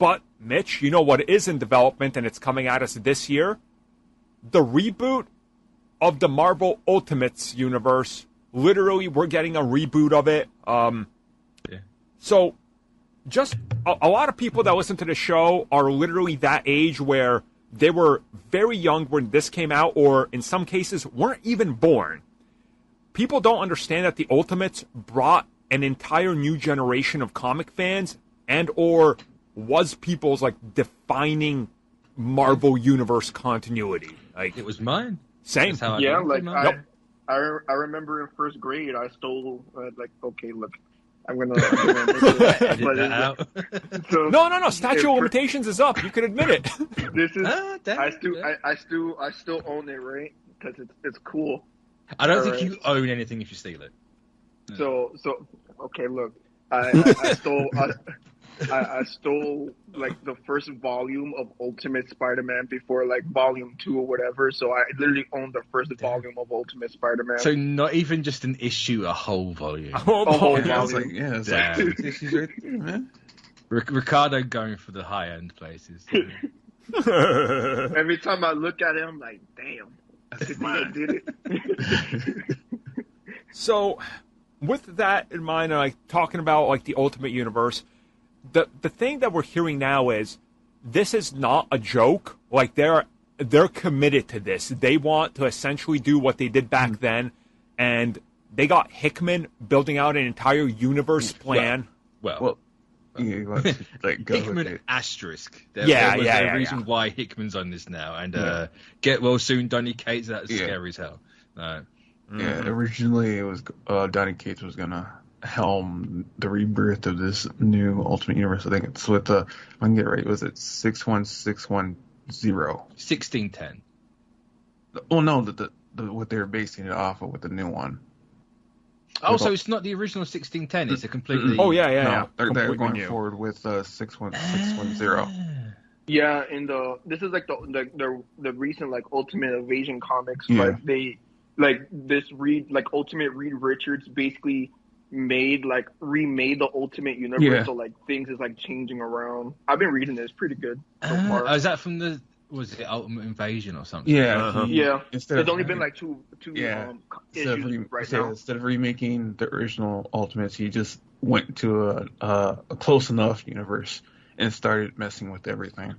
But, Mitch, you know what is in development and it's coming at us this year? The reboot of the Marvel Ultimates universe. Literally, we're getting a reboot of it. So, just a lot of people that listen to the show are literally that age where they were very young when this came out, or in some cases, weren't even born. People don't understand that the Ultimates brought an entire new generation of comic fans and or was people's, like, defining Marvel Universe continuity. Like, it was mine. Same. Yeah, like, I remember in first grade, I stole, like, okay, look, I'm gonna edit that out. So, no. Statute of limitations is up. You can admit it. This is. I still own it, right? Because it's cool. I don't think you own anything if you steal it. So okay. Look, I stole like the first volume of Ultimate Spider-Man before like volume 2 or whatever. So I literally owned the first volume of Ultimate Spider-Man. So not even just an issue, a whole volume. A whole volume. It's like issues right there, man. Ricardo going for the high-end places. Every time I look at it, I'm like, damn, I did it. So, with that in mind, like talking about like the Ultimate Universe, the thing that we're hearing now is this is not a joke. Like they're committed to this. They want to essentially do what they did back then, and they got Hickman building out an entire universe plan. Well. Like go Hickman asterisk. There was a reason why Hickman's on this now, and get well soon. Donny Cates, that's scary as hell. No. Yeah, originally it was Donny Cates was gonna helm the rebirth of this new Ultimate Universe. I think it's with if I can get it right, was it 61610? 1610. Oh no, the what they're basing it off of with the new one. Oh, so it's not the original 1610. It's a completely. Oh yeah. They're going forward with 61610. Yeah, this is like the recent like Ultimate Invasion comics. Like they Ultimate Reed Richards basically remade the Ultimate Universe. Yeah. So like things is like changing around. I've been reading this, pretty good so far. Is that from was it Ultimate Invasion or something? Yeah, yeah. It's only been like two issues right now. Instead of remaking the original Ultimates, he just went to a close enough universe and started messing with everything.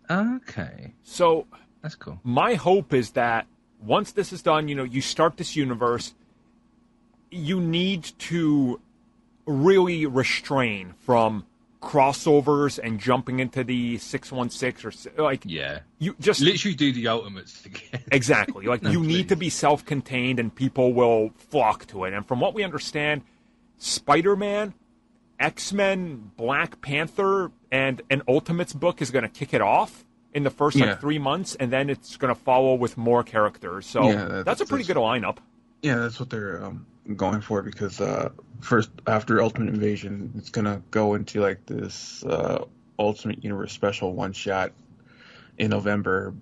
Okay, so that's cool. My hope is that once this is done, you start this universe, you need to really restrain from crossovers and jumping into the 616 or like you just literally do the Ultimates again. Exactly. Like you need to be self-contained and people will flock to it. And from what we understand, Spider-Man, X-Men, Black Panther, and an Ultimates book is going to kick it off in the first 3 months, and then it's going to follow with more characters. So that's a pretty good lineup. Yeah, that's what they're going for, because first, after Ultimate Invasion, it's going to go into like this Ultimate Universe special one-shot in November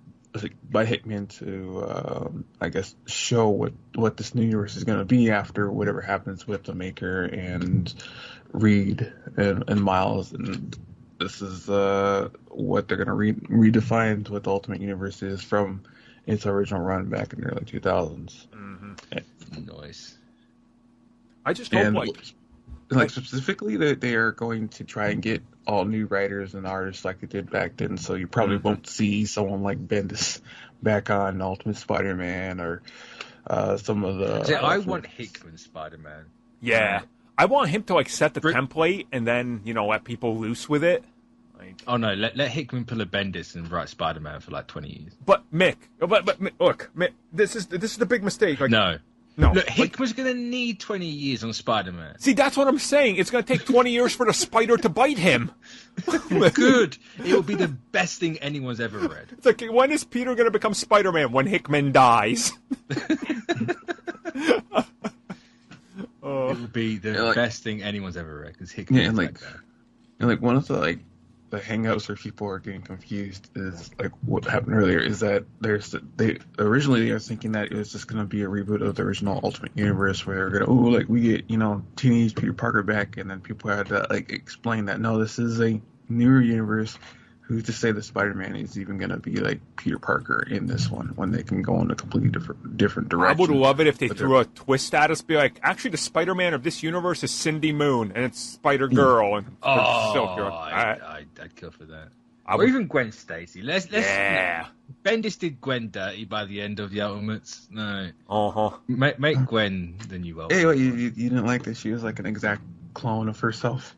by Hickman to, I guess, show what this new universe is going to be after whatever happens with the Maker and Reed and Miles. And this is what they're going to redefine what the Ultimate Universe is from its original run back in the early 2000s. Nice. I just hope, specifically, they are going to try and get all new writers and artists like they did back then, so you probably won't see someone like Bendis back on Ultimate Spider-Man or some of the... I want Hickman Spider-Man. Yeah. I want him to set the template and then, let people loose with it. Oh no! Let Hickman pull a Bendis and write Spider-Man for 20 years. But Mick, look, Mick, this is the big mistake. No. Look, Hickman's gonna need 20 years on Spider-Man. See, that's what I'm saying. It's gonna take 20 years for the spider to bite him. Good. It will be the best thing anyone's ever read. It's like, when is Peter gonna become Spider-Man? When Hickman dies. It will be the best thing anyone's ever read, because Hickman. Yeah, and one of the hang-ups where people are getting confused is what happened earlier is that they originally were thinking that it was just going to be a reboot of the original Ultimate Universe where they're going to we get teenage Peter Parker back, and then people had to explain that no, this is a newer universe, who's to say that Spider-Man is even going to be like Peter Parker in this one when they can go in a completely different direction? I would love it if they threw a twist at us, be like, actually, the Spider-Man of this universe is Cindy Moon, and it's Spider-Girl. And I'd kill for that. Or even Gwen Stacy. Let's Bendis did Gwen dirty by the end of the Ultimates. No. Make Gwen the new Ultimate. Hey, what, you didn't like that she was like an exact clone of herself?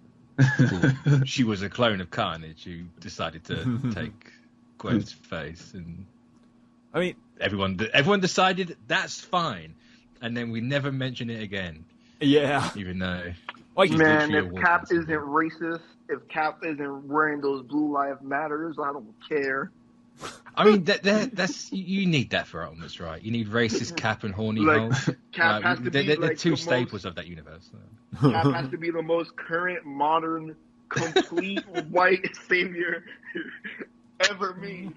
She was a clone of Carnage who decided to take Gwen's face, and I mean, everyone decided that's fine, and then we never mention it again. Yeah, even though, man, if Cap isn't racist, if Cap isn't wearing those Blue Lives Matters, I don't care. I mean, that's you need that for Ultimates, right? You need racist Cap and horny Hulk. Cap has to be they're two staples of that universe. So. Cap has to be the most current, modern, complete white savior ever made.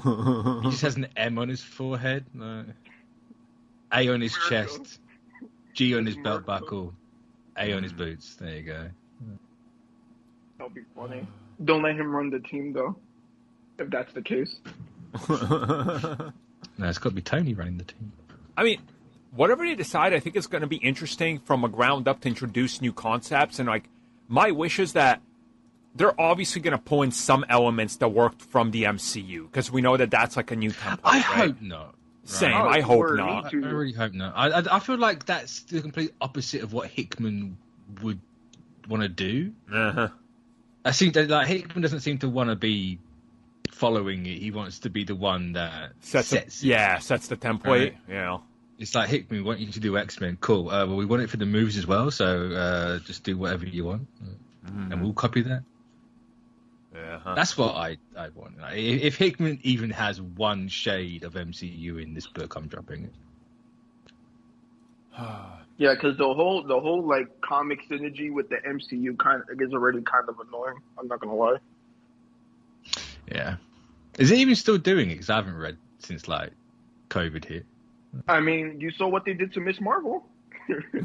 He just has an M on his forehead, A on his chest, G on his belt buckle, A on his boots. There you go. That'll be funny. Don't let him run the team, though. If that's the case. No, it's got to be Tony running the team. I mean, whatever they decide, I think it's going to be interesting from a ground up to introduce new concepts. And, like, my wish is that they're obviously going to pull in some elements that worked from the MCU. Because we know that that's, like, a new template, I hope not. Right? Same, I hope not. I really hope not. I feel like that's the complete opposite of what Hickman would want to do. I think that Hickman doesn't seem to want to be following it. He wants to be the one that sets the template. Right? Yeah. It's like, Hickman, we want you to do X-Men. Cool. Well, we want it for the movies as well, so just do whatever you want. And we'll copy that. Yeah. That's what I want. If Hickman even has one shade of MCU in this book, I'm dropping it. Yeah, because the whole like comic synergy with the MCU is already kind of annoying. I'm not gonna lie. Yeah. Is it even still doing it? Because I haven't read since like COVID hit. I mean, you saw what they did to Miss Marvel.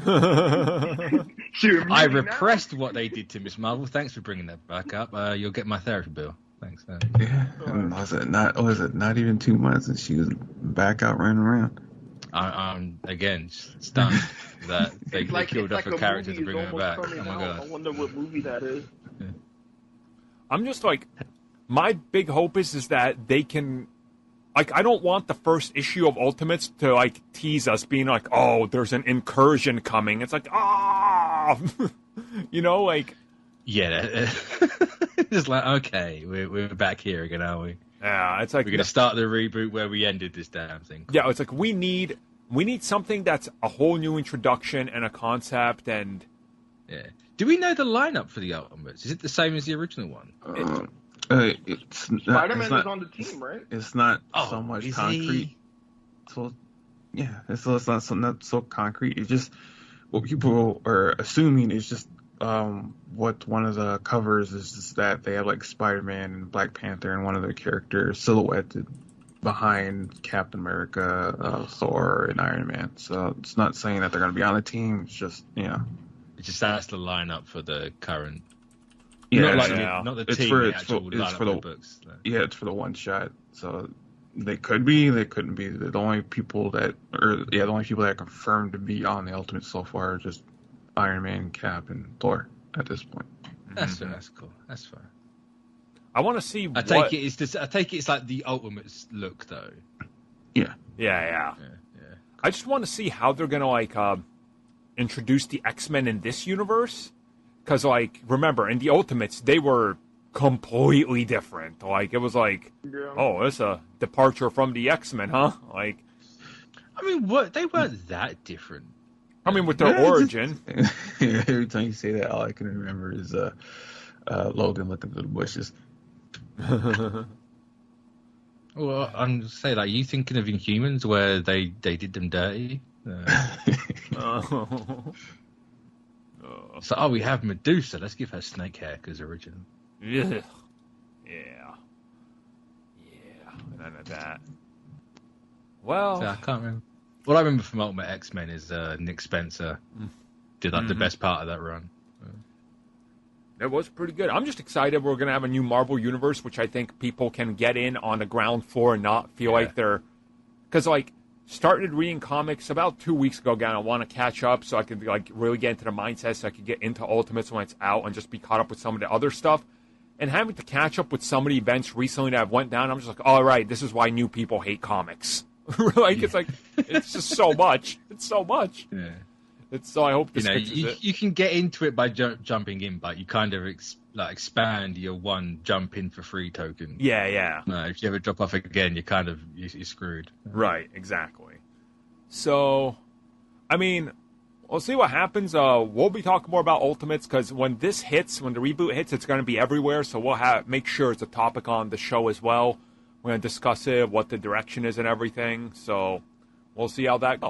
I repressed what they did to Miss Marvel. Thanks for bringing that back up. You'll get my therapy bill. Thanks. Yeah. Was it not even 2 months and she was back out running around? I'm again stunned that they killed off a character to bring her back. Oh my god! I wonder what movie that is. Yeah. I'm just like, my big hope is that they can, like, I don't want the first issue of Ultimates to like tease us being like, oh, there's an incursion coming. It's like, you know, like, yeah, it's like, okay, we're back here again, are we? Yeah, it's like we're gonna start the reboot where we ended this damn thing. Yeah, it's like we need something that's a whole new introduction and a concept. And yeah, do we know the lineup for the Ultimates? Is it the same as the original one? Spider-Man is on the team, right? It's not so much concrete. So yeah, it's not so concrete. It's just what people are assuming is just what one of the covers is just that they have like Spider-Man and Black Panther and one of their characters silhouetted behind Captain America, Thor, and Iron Man. So it's not saying that they're going to be on the team. It's just, It just that's the lineup for the current. Yeah, not the team. It's for the books. Yeah, it's for the one shot. So they could be, they couldn't be. The only people that are confirmed to be on the Ultimate so far are just Iron Man, Cap, and Thor at this point. That's cool. That's fine. I want to see. I take it's like the Ultimates look, though. Yeah. I just want to see how they're gonna like introduce the X-Men in this universe, because like remember in the Ultimates they were completely different. Like it was like, oh, it's a departure from the X-Men, huh? Like, I mean, what they weren't that different. I mean, with their origin. Every time you say that, all I can remember is Logan looking through the bushes. Well, I'm just saying, like, you thinking of Inhumans where they did them dirty? So, we have Medusa. Let's give her snake hair because original. Yeah. None of that. Well, so I can't remember. What I remember from Ultimate X-Men is Nick Spencer did like the best part of that run. It was pretty good. I'm just excited we're going to have a new Marvel Universe, which I think people can get in on the ground floor and not feel like they're... Because, like, started reading comics about 2 weeks ago again. I want to catch up so I could, like, really get into the mindset so I could get into Ultimates when it's out and just be caught up with some of the other stuff. And having to catch up with some of the events recently that have went down, I'm just like, all right, this is why new people hate comics. It's just so much. It's so much. Yeah. So I hope this fixes it. You can get into it by jumping in, but you kind of expand your one jump in for free token. Yeah. No, if you ever drop off again, you're screwed. Right, exactly. So, I mean, we'll see what happens. We'll be talking more about Ultimates because when the reboot hits, it's going to be everywhere. So we'll make sure it's a topic on the show as well. We're going to discuss it, what the direction is and everything. So we'll see how that goes.